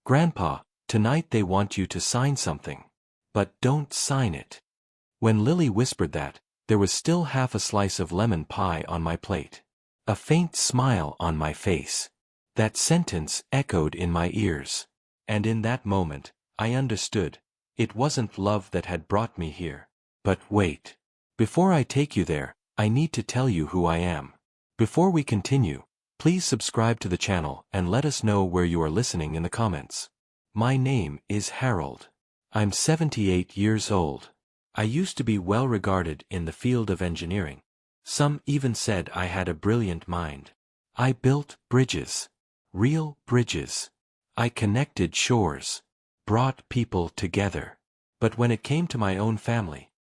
Grandpa, tonight they want you to sign something. But don't sign it. When Lily whispered that, there was still half a slice of lemon pie on my plate. A faint smile on my face. That sentence echoed in my ears. And in that moment, I understood. It wasn't love that had brought me here. But wait. Before I take you there, I need to tell you who I am. Before we continue, please subscribe to the channel and let us know where you are listening in the comments. My name is Harold. I'm 78 years old. I used to be well regarded in the field of engineering. Some even said I had a brilliant mind. I built bridges. Real bridges. I connected shores. Brought people together. But when it came to my own family,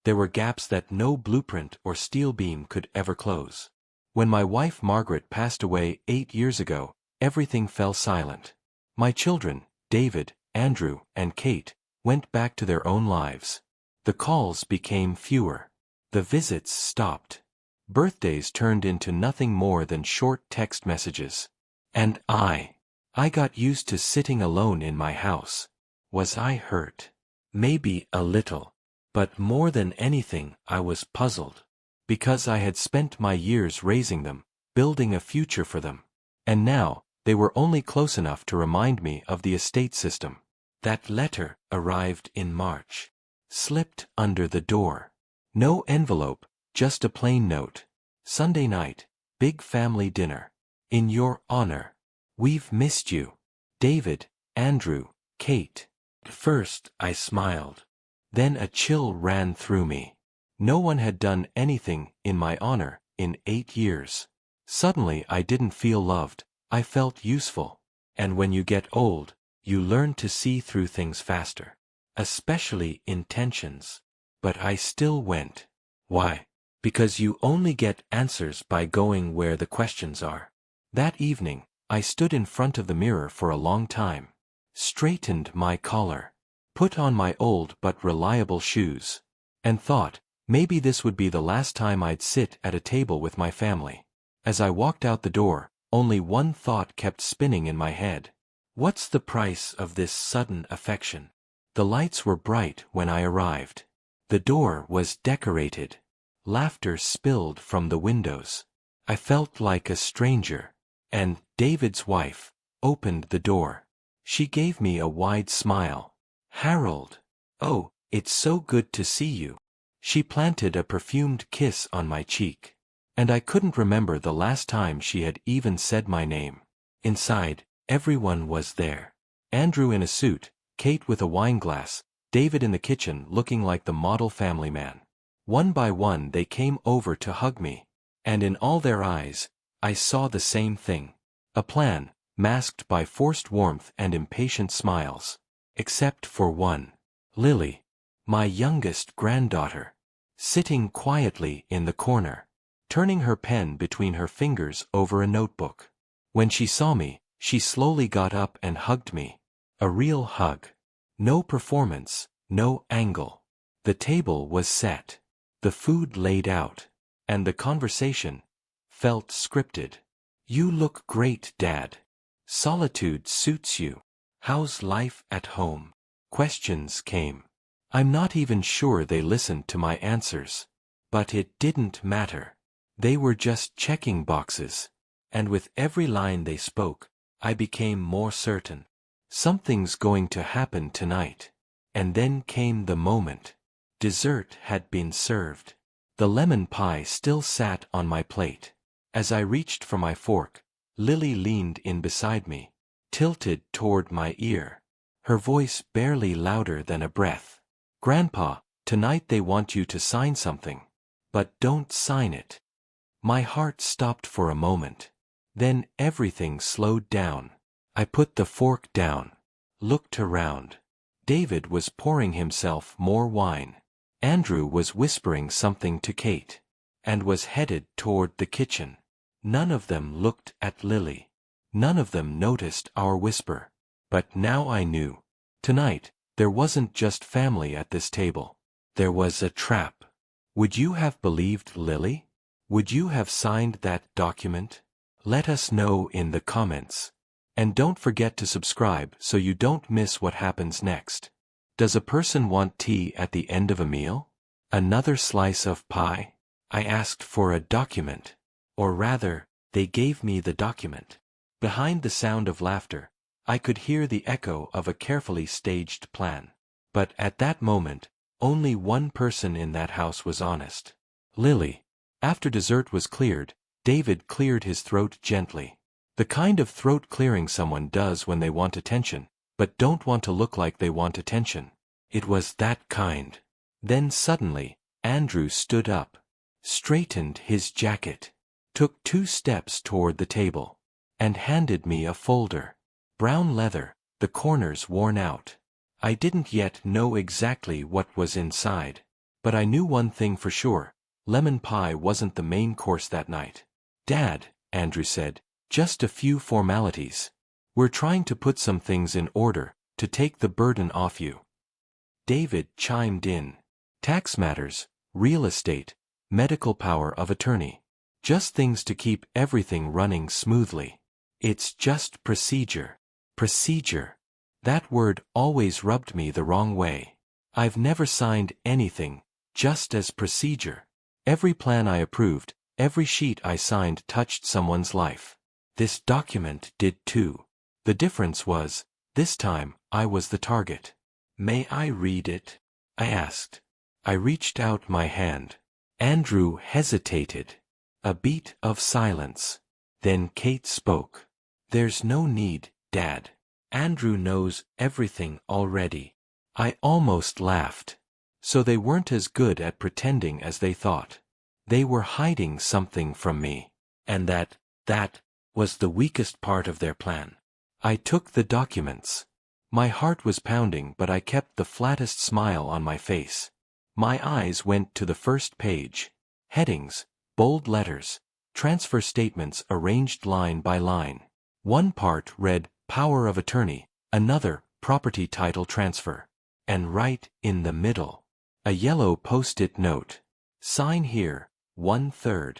there were gaps that no blueprint or steel beam could ever close. When my wife Margaret passed away 8 years ago, everything fell silent. My children, David, Andrew, and Kate, went back to their own lives. The calls became fewer. The visits stopped. Birthdays turned into nothing more than short text messages. And I got used to sitting alone in my house. Was I hurt? Maybe a little. But more than anything, I was puzzled. Because I had spent my years raising them, building a future for them. And now, they were only close enough to remind me of the estate system. That letter arrived in March. Slipped under the door. No envelope, just a plain note. Sunday night, big family dinner. In your honor. We've missed you. David, Andrew, Kate. First, I smiled. Then a chill ran through me. No one had done anything in my honor in 8 years. Suddenly I didn't feel loved, I felt useful. And when you get old, you learn to see through things faster. Especially intentions. But I still went. Why? Because you only get answers by going where the questions are. That evening, I stood in front of the mirror for a long time. Straightened my collar. Put on my old but reliable shoes. And thought, maybe this would be the last time I'd sit at a table with my family. As I walked out the door, only one thought kept spinning in my head. What's the price of this sudden affection? The lights were bright when I arrived. The door was decorated. Laughter spilled from the windows. I felt like a stranger. And David's wife opened the door. She gave me a wide smile. Harold. Oh, it's so good to see you. She planted a perfumed kiss on my cheek. And I couldn't remember the last time she had even said my name. Inside, everyone was there. Andrew in a suit, Kate with a wine glass, David in the kitchen looking like the model family man. One by one they came over to hug me. And in all their eyes, I saw the same thing. A plan, masked by forced warmth and impatient smiles. Except for one. Lily. My youngest granddaughter. Sitting quietly in the corner. Turning her pen between her fingers over a notebook. When she saw me, she slowly got up and hugged me. A real hug. No performance, no angle. The table was set. The food laid out. And the conversation felt scripted. You look great, Dad. Solitude suits you. How's life at home? Questions came. I'm not even sure they listened to my answers. But it didn't matter. They were just checking boxes. And with every line they spoke, I became more certain. Something's going to happen tonight. And then came the moment. Dessert had been served. The lemon pie still sat on my plate. As I reached for my fork, Lily leaned in beside me, tilted toward my ear. Her voice barely louder than a breath. Grandpa, tonight they want you to sign something. But don't sign it. My heart stopped for a moment. Then everything slowed down. I put the fork down. Looked around. David was pouring himself more wine. Andrew was whispering something to Kate. And was headed toward the kitchen. None of them looked at Lily. None of them noticed our whisper. But now I knew. Tonight, there wasn't just family at this table. There was a trap. Would you have believed Lily? Would you have signed that document? Let us know in the comments. And don't forget to subscribe so you don't miss what happens next. Does a person want tea at the end of a meal? Another slice of pie? I asked for a document. Or rather, they gave me the document. Behind the sound of laughter, I could hear the echo of a carefully staged plan. But at that moment, only one person in that house was honest. Lily. After dessert was cleared, David cleared his throat gently. The kind of throat clearing someone does when they want attention, but don't want to look like they want attention. It was that kind. Then suddenly, Andrew stood up, straightened his jacket, took 2 steps toward the table, and handed me a folder. Brown leather, the corners worn out. I didn't yet know exactly what was inside, but I knew one thing for sure: lemon pie wasn't the main course that night. Dad, Andrew said, just a few formalities. We're trying to put some things in order, to take the burden off you. David chimed in. Tax matters, real estate, medical power of attorney. Just things to keep everything running smoothly. It's just procedure. Procedure. That word always rubbed me the wrong way. I've never signed anything, just as procedure. Every plan I approved, every sheet I signed touched someone's life. This document did too. The difference was, this time, I was the target. May I read it? I asked. I reached out my hand. Andrew hesitated. A beat of silence. Then Kate spoke. There's no need, Dad. Andrew knows everything already. I almost laughed. So they weren't as good at pretending as they thought. They were hiding something from me. And that was the weakest part of their plan. I took the documents. My heart was pounding, but I kept the flattest smile on my face. My eyes went to the first page. Headings, bold letters, transfer statements arranged line by line. One part read, power of attorney, another, property title transfer. And right in the middle, a yellow post-it note. Sign here, 1/3.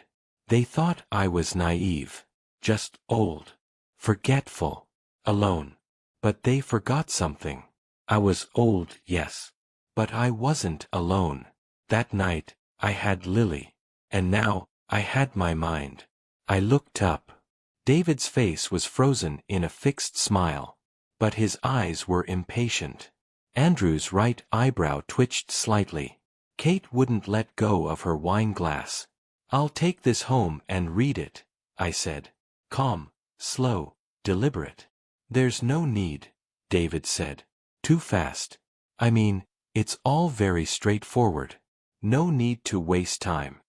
They thought I was naive. Just old. Forgetful. Alone. But they forgot something. I was old, yes. But I wasn't alone. That night, I had Lily. And now, I had my mind. I looked up. David's face was frozen in a fixed smile. But his eyes were impatient. Andrew's right eyebrow twitched slightly. Kate wouldn't let go of her wine glass. I'll take this home and read it, I said. Calm, slow, deliberate. There's no need, David said. Too fast. I mean, it's all very straightforward. No need to waste time.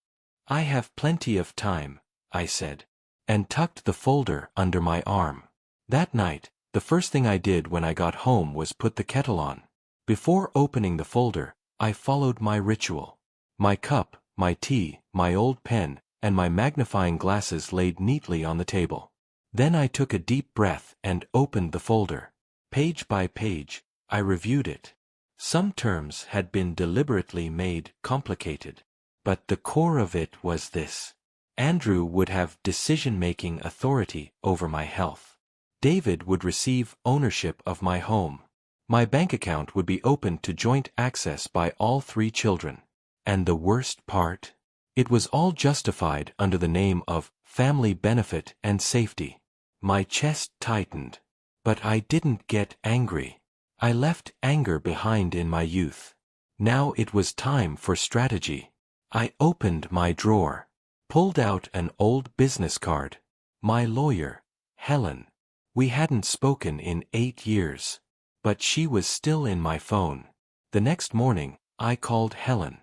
I have plenty of time, I said, and tucked the folder under my arm. That night, the first thing I did when I got home was put the kettle on. Before opening the folder, I followed my ritual. My cup, my tea, my old pen, and my magnifying glasses laid neatly on the table. Then I took a deep breath and opened the folder. Page by page, I reviewed it. Some terms had been deliberately made complicated. But the core of it was this. Andrew would have decision-making authority over my health. David would receive ownership of my home. My bank account would be open to joint access by all 3 children. And the worst part? It was all justified under the name of family benefit and safety. My chest tightened. But I didn't get angry. I left anger behind in my youth. Now it was time for strategy. I opened my drawer, pulled out an old business card. My lawyer, Helen. We hadn't spoken in 8 years. But she was still in my phone. The next morning, I called Helen.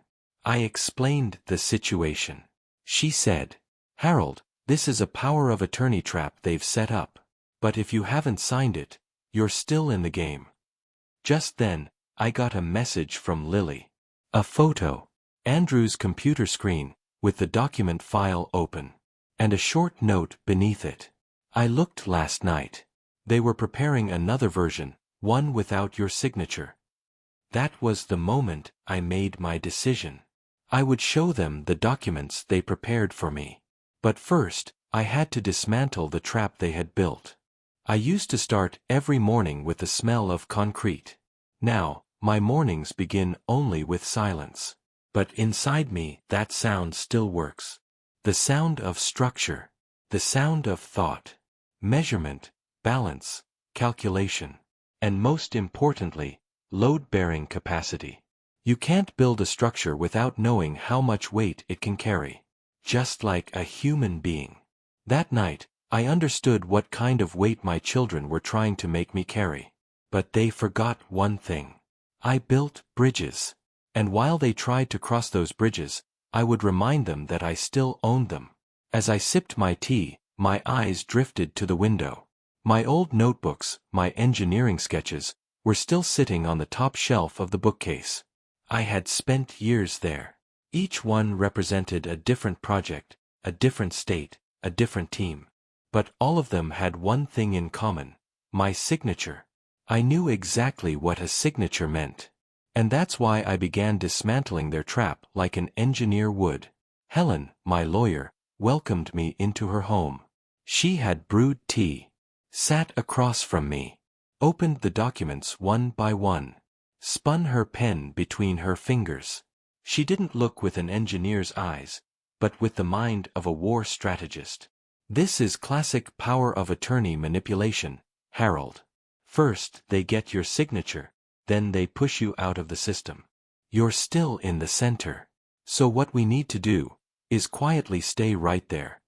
I explained the situation. She said, Harold, this is a power of attorney trap they've set up. But if you haven't signed it, you're still in the game. Just then, I got a message from Lily. A photo. Andrew's computer screen, with the document file open. And a short note beneath it. I looked last night. They were preparing another version, one without your signature. That was the moment I made my decision. I would show them the documents they prepared for me. But first, I had to dismantle the trap they had built. I used to start every morning with the smell of concrete. Now, my mornings begin only with silence. But inside me, that sound still works. The sound of structure. The sound of thought. Measurement, balance, calculation. And most importantly, load-bearing capacity. You can't build a structure without knowing how much weight it can carry. Just like a human being. That night, I understood what kind of weight my children were trying to make me carry. But they forgot one thing. I built bridges. And while they tried to cross those bridges, I would remind them that I still owned them. As I sipped my tea, my eyes drifted to the window. My old notebooks, my engineering sketches, were still sitting on the top shelf of the bookcase. I had spent years there. Each one represented a different project, a different state, a different team. But all of them had one thing in common: my signature. I knew exactly what a signature meant. And that's why I began dismantling their trap like an engineer would. Helen, my lawyer, welcomed me into her home. She had brewed tea, sat across from me, opened the documents one by one, spun her pen between her fingers. She didn't look with an engineer's eyes, but with the mind of a war strategist. This is classic power of attorney manipulation, Harold. First, they get your signature, then they push you out of the system. You're still in the center. So what we need to do is quietly stay right there.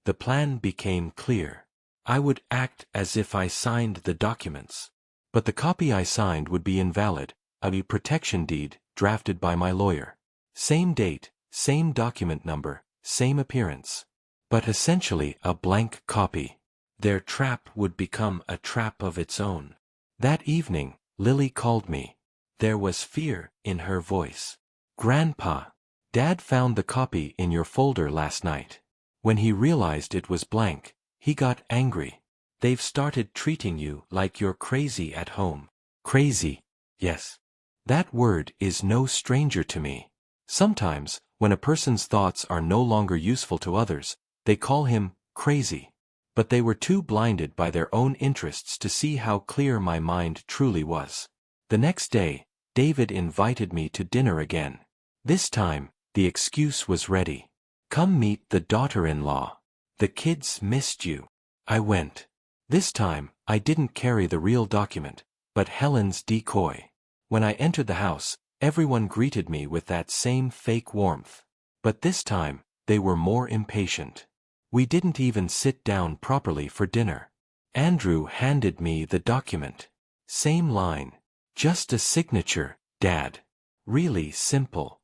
The plan became clear. I would act as if I signed the documents. But the copy I signed would be invalid, a protection deed drafted by my lawyer. Same date, same document number, same appearance. But essentially a blank copy. Their trap would become a trap of its own. That evening, Lily called me. There was fear in her voice. "Grandpa, Dad found the copy in your folder last night." When he realized it was blank, he got angry. "They've started treating you like you're crazy at home." Crazy, yes. That word is no stranger to me. Sometimes, when a person's thoughts are no longer useful to others, they call him crazy. But they were too blinded by their own interests to see how clear my mind truly was. The next day, David invited me to dinner again. This time, the excuse was ready. "Come meet the daughter-in-law. The kids missed you." I went. This time, I didn't carry the real document, but Helen's decoy. When I entered the house, everyone greeted me with that same fake warmth. But this time, they were more impatient. We didn't even sit down properly for dinner. Andrew handed me the document. Same line. "Just a signature, Dad. Really simple."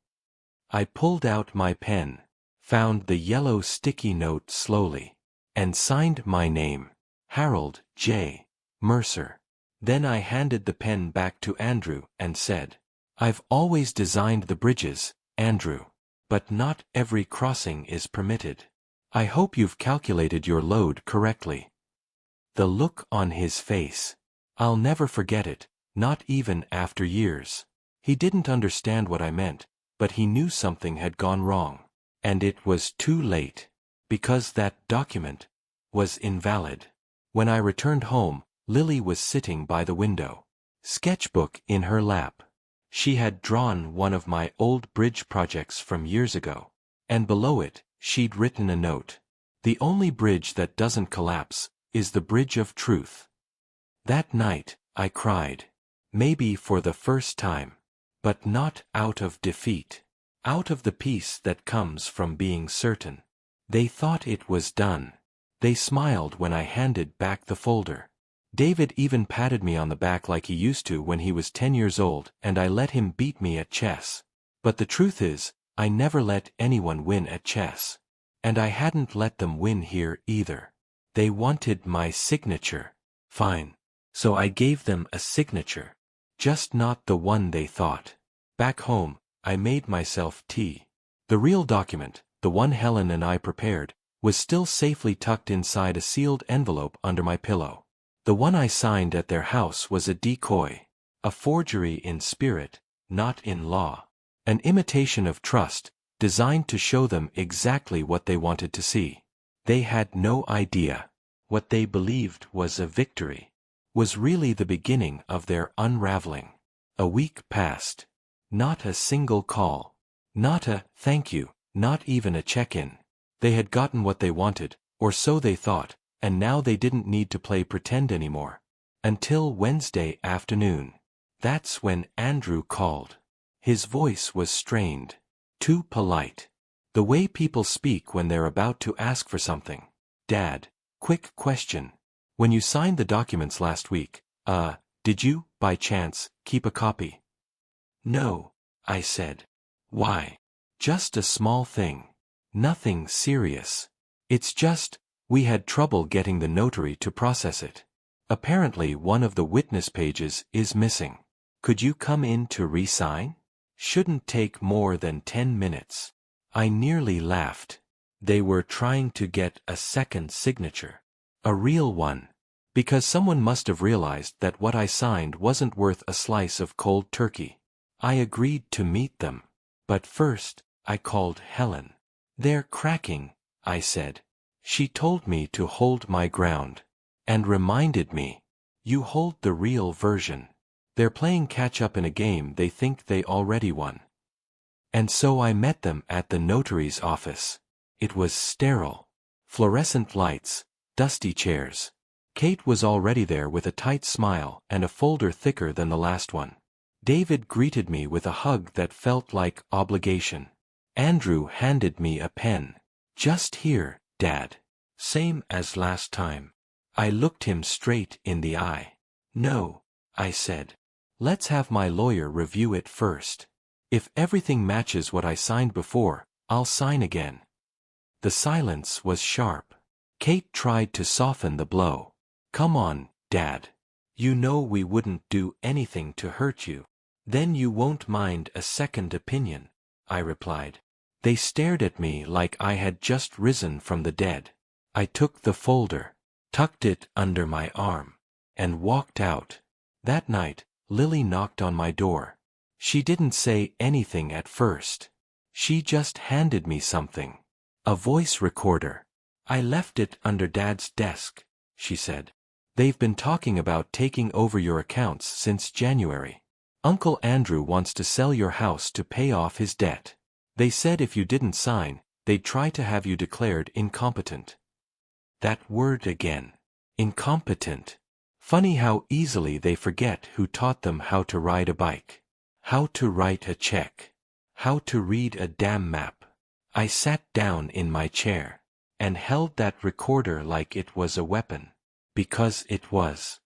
I pulled out my pen, found the yellow sticky note slowly, and signed my name, Harold J. Mercer. Then I handed the pen back to Andrew and said, "I've always designed the bridges, Andrew. But not every crossing is permitted. I hope you've calculated your load correctly." The look on his face. I'll never forget it, not even after years. He didn't understand what I meant, but he knew something had gone wrong. And it was too late. Because that document was invalid. When I returned home, Lily was sitting by the window, sketchbook in her lap. She had drawn one of my old bridge projects from years ago. And below it, she'd written a note. "The only bridge that doesn't collapse is the bridge of truth." That night, I cried. Maybe for the first time. But not out of defeat. Out of the peace that comes from being certain. They thought it was done. They smiled when I handed back the folder. David even patted me on the back like he used to when he was 10 years old, and I let him beat me at chess. But the truth is, I never let anyone win at chess. And I hadn't let them win here either. They wanted my signature. Fine. So I gave them a signature. Just not the one they thought. Back home, I made myself tea. The real document, the one Helen and I prepared, was still safely tucked inside a sealed envelope under my pillow. The one I signed at their house was a decoy. A forgery in spirit, not in law. An imitation of trust, designed to show them exactly what they wanted to see. They had no idea. what they believed was a victory, was really the beginning of their unraveling. A week passed. Not a single call. Not a thank you, not even a check-in. They had gotten what they wanted, or so they thought, and now they didn't need to play pretend anymore. Until Wednesday afternoon. That's when Andrew called. His voice was strained. Too polite. The way people speak when they're about to ask for something. Dad, quick question. When you signed the documents last week, did you, by chance, keep a copy? No, I said. Why? Just a small thing. Nothing serious. It's just, we had trouble getting the notary to process it. Apparently one of the witness pages is missing. Could you come in to re-sign? Shouldn't take more than 10 minutes. I nearly laughed. They were trying to get a second signature. A real one. Because someone must have realized that what I signed wasn't worth a slice of cold turkey. I agreed to meet them. But first, I called Helen. They're cracking, I said. She told me to hold my ground. And reminded me, you hold the real version. They're playing catch-up in a game they think they already won. And so I met them at the notary's office. It was sterile. Fluorescent lights, dusty chairs. Kate was already there with a tight smile and a folder thicker than the last one. David greeted me with a hug that felt like obligation. Andrew handed me a pen. Just here, Dad. Same as last time. I looked him straight in the eye. No, I said. Let's have my lawyer review it first. If everything matches what I signed before, I'll sign again. The silence was sharp. Kate tried to soften the blow. Come on, Dad. You know we wouldn't do anything to hurt you. Then you won't mind a second opinion, I replied. They stared at me like I had just risen from the dead. I took the folder, tucked it under my arm, and walked out. That night, Lily knocked on my door. She didn't say anything at first. She just handed me something. A voice recorder. I left it under Dad's desk, she said. They've been talking about taking over your accounts since January. Uncle Andrew wants to sell your house to pay off his debt. They said if you didn't sign, they'd try to have you declared incompetent. That word again. Incompetent. Funny how easily they forget who taught them how to ride a bike, how to write a check, how to read a damn map. I sat down in my chair and held that recorder like it was a weapon. Because it was.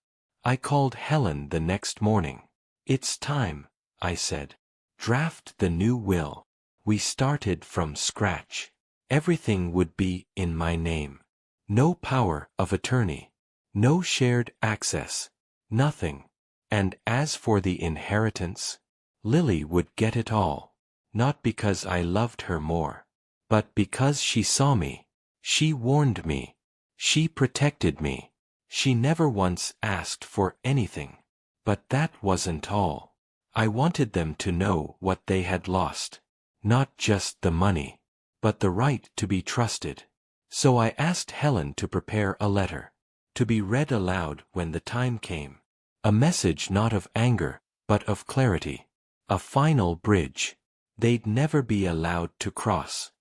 I called Helen the next morning. It's time, I said. Draft the new will. We started from scratch. Everything would be in my name. No power of attorney. No shared access. Nothing. And as for the inheritance, Lily would get it all. Not because I loved her more, but because she saw me. She warned me. She protected me. She never once asked for anything. But that wasn't all. I wanted them to know what they had lost. Not just the money, but the right to be trusted. So I asked Helen to prepare a letter, to be read aloud when the time came. A message not of anger, but of clarity. A final bridge. They'd never be allowed to cross.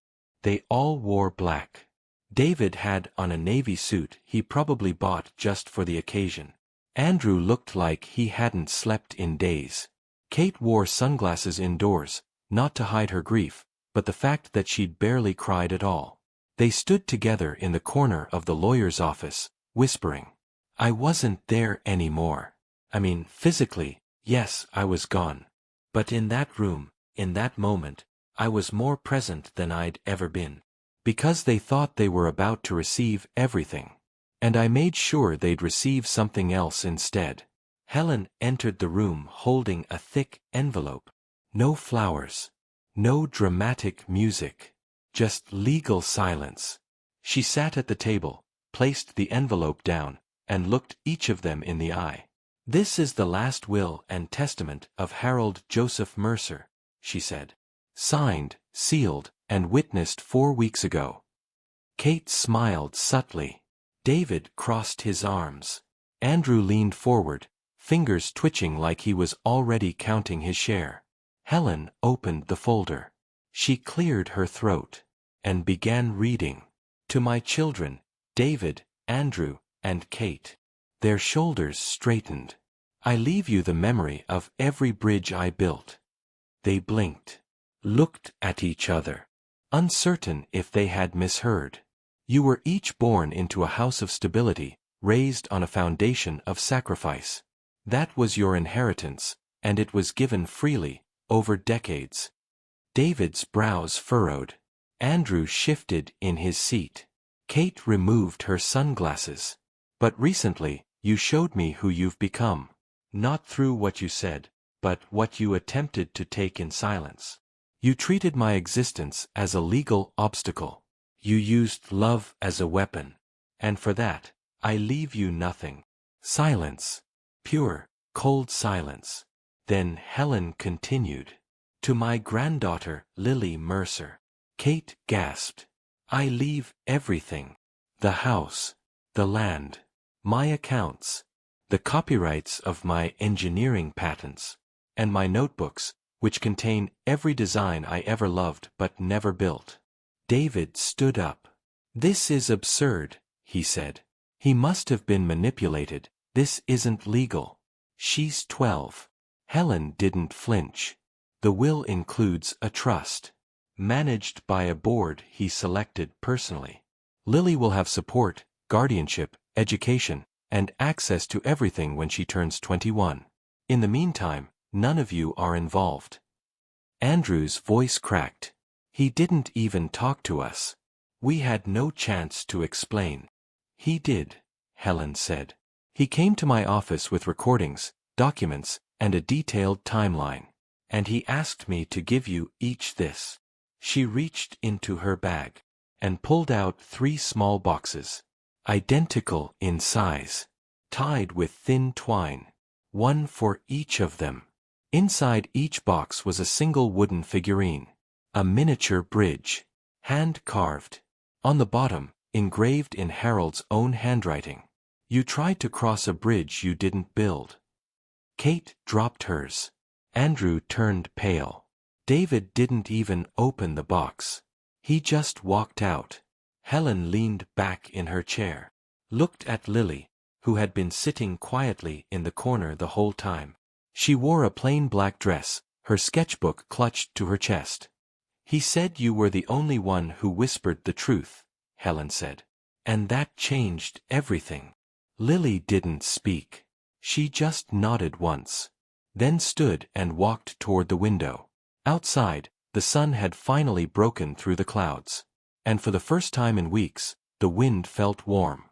They all wore black. David had on a navy suit he probably bought just for the occasion. Andrew looked like he hadn't slept in days. Kate wore sunglasses indoors, not to hide her grief, but the fact that she'd barely cried at all. They stood together in the corner of the lawyer's office, whispering. I wasn't there anymore. I mean, physically, yes, I was gone. But in that room, in that moment, I was more present than I'd ever been. Because they thought they were about to receive everything. And I made sure they'd receive something else instead. Helen entered the room holding a thick envelope. No flowers. No dramatic music. Just legal silence. She sat at the table, placed the envelope down, and looked each of them in the eye. This is the last will and testament of Harold Joseph Mercer, she said. Signed, sealed, and witnessed 4 weeks ago. Kate smiled subtly. David crossed his arms. Andrew leaned forward, fingers twitching like he was already counting his share. Helen opened the folder. She cleared her throat and began reading. To my children, David, Andrew, and Kate. Their shoulders straightened. I leave you the memory of every bridge I built. They blinked, looked at each other, uncertain if they had misheard. You were each born into a house of stability, raised on a foundation of sacrifice. That was your inheritance, and it was given freely, over decades. David's brows furrowed. Andrew shifted in his seat. Kate removed her sunglasses. But recently, you showed me who you've become. Not through what you said, but what you attempted to take in silence. You treated my existence as a legal obstacle. You used love as a weapon. And for that, I leave you nothing. Silence. Pure, cold silence. Then Helen continued. To my granddaughter, Lily Mercer. Kate gasped. I leave everything. The house. The land. My accounts. The copyrights of my engineering patents. And my notebooks, which contain every design I ever loved but never built. David stood up. This is absurd, he said. He must have been manipulated. This isn't legal. She's 12. Helen didn't flinch. The will includes a trust, managed by a board he selected personally. Lily will have support, guardianship, education, and access to everything when she turns 21. In the meantime, none of you are involved. Andrew's voice cracked. He didn't even talk to us. We had no chance to explain. He did, Helen said. He came to my office with recordings, documents, and a detailed timeline. And he asked me to give you each this. She reached into her bag and pulled out 3 small boxes, identical in size, tied with thin twine, one for each of them. Inside each box was a single wooden figurine, a miniature bridge, hand-carved. On the bottom, engraved in Harold's own handwriting. You tried to cross a bridge you didn't build. Kate dropped hers. Andrew turned pale. David didn't even open the box. He just walked out. Helen leaned back in her chair, looked at Lily, who had been sitting quietly in the corner the whole time. She wore a plain black dress, her sketchbook clutched to her chest. He said you were the only one who whispered the truth, Helen said. And that changed everything. Lily didn't speak. She just nodded once. Then stood and walked toward the window. Outside, the sun had finally broken through the clouds. And for the first time in weeks, the wind felt warm.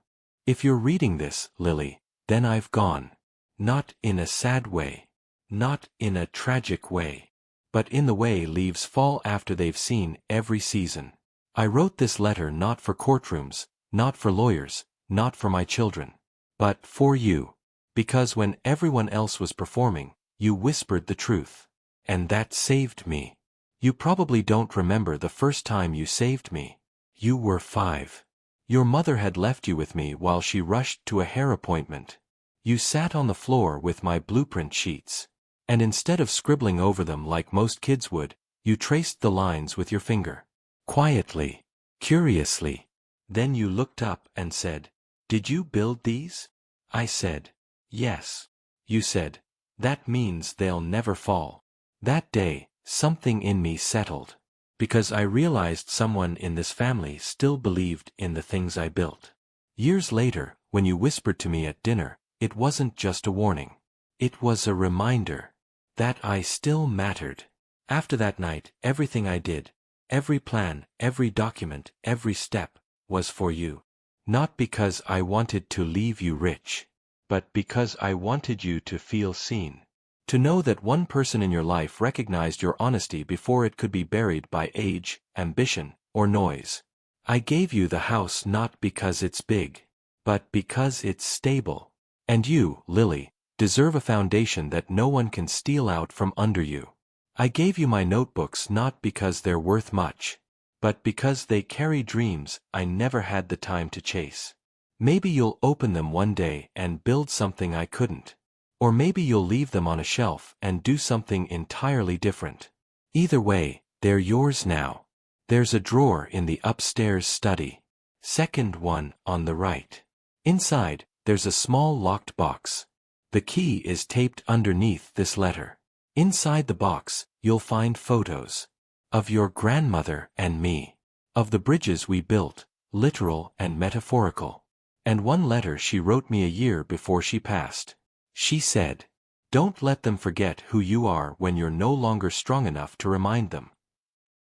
If you're reading this, Lily, then I've gone. Not in a sad way. Not in a tragic way. But in the way leaves fall after they've seen every season. I wrote this letter not for courtrooms, not for lawyers, not for my children. But for you. Because when everyone else was performing, you whispered the truth. And that saved me. You probably don't remember the first time you saved me. You were 5. Your mother had left you with me while she rushed to a hair appointment. You sat on the floor with my blueprint sheets. And instead of scribbling over them like most kids would, you traced the lines with your finger. Quietly. Curiously. Then you looked up and said, "Did you build these?" I said, "Yes." You said, "That means they'll never fall." That day, something in me settled. Because I realized someone in this family still believed in the things I built. Years later, when you whispered to me at dinner, it wasn't just a warning. It was a reminder that I still mattered. After that night, everything I did, every plan, every document, every step, was for you. Not because I wanted to leave you rich, but because I wanted you to feel seen. To know that one person in your life recognized your honesty before it could be buried by age, ambition, or noise. I gave you the house not because it's big, but because it's stable. And you, Lily, deserve a foundation that no one can steal out from under you. I gave you my notebooks not because they're worth much, but because they carry dreams I never had the time to chase. Maybe you'll open them one day and build something I couldn't. Or maybe you'll leave them on a shelf and do something entirely different. Either way, they're yours now. There's a drawer in the upstairs study. Second one on the right. Inside, there's a small locked box. The key is taped underneath this letter. Inside the box, you'll find photos. Of your grandmother and me. Of the bridges we built, literal and metaphorical. And one letter she wrote me a year before she passed. She said, "Don't let them forget who you are when you're no longer strong enough to remind them.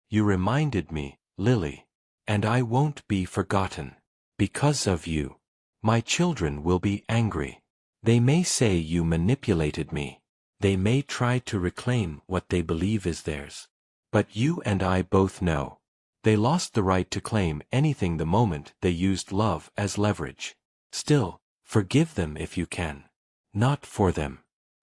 You reminded me, Lily. And I won't be forgotten. Because of you. My children will be angry. They may say you manipulated me. They may try to reclaim what they believe is theirs. But you and I both know. They lost the right to claim anything the moment they used love as leverage. Still, forgive them if you can. Not for them.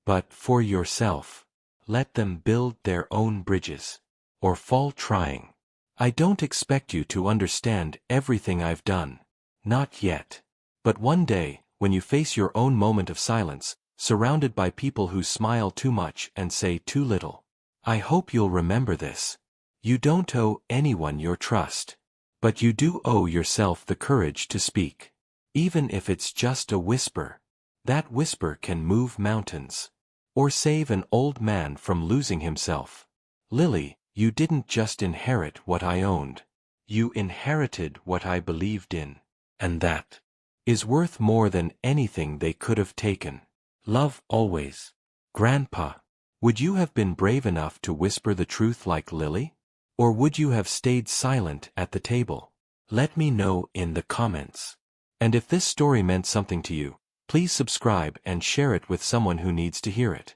But for yourself. Let them build their own bridges. Or fall trying. I don't expect you to understand everything I've done. Not yet. But one day, when you face your own moment of silence, surrounded by people who smile too much and say too little, I hope you'll remember this. You don't owe anyone your trust. But you do owe yourself the courage to speak. Even if it's just a whisper. That whisper can move mountains. Or save an old man from losing himself. Lily, you didn't just inherit what I owned. You inherited what I believed in. And that is worth more than anything they could have taken. Love always. Grandpa. Would you have been brave enough to whisper the truth like Lily? Or would you have stayed silent at the table? Let me know in the comments. And if this story meant something to you, please subscribe and share it with someone who needs to hear it.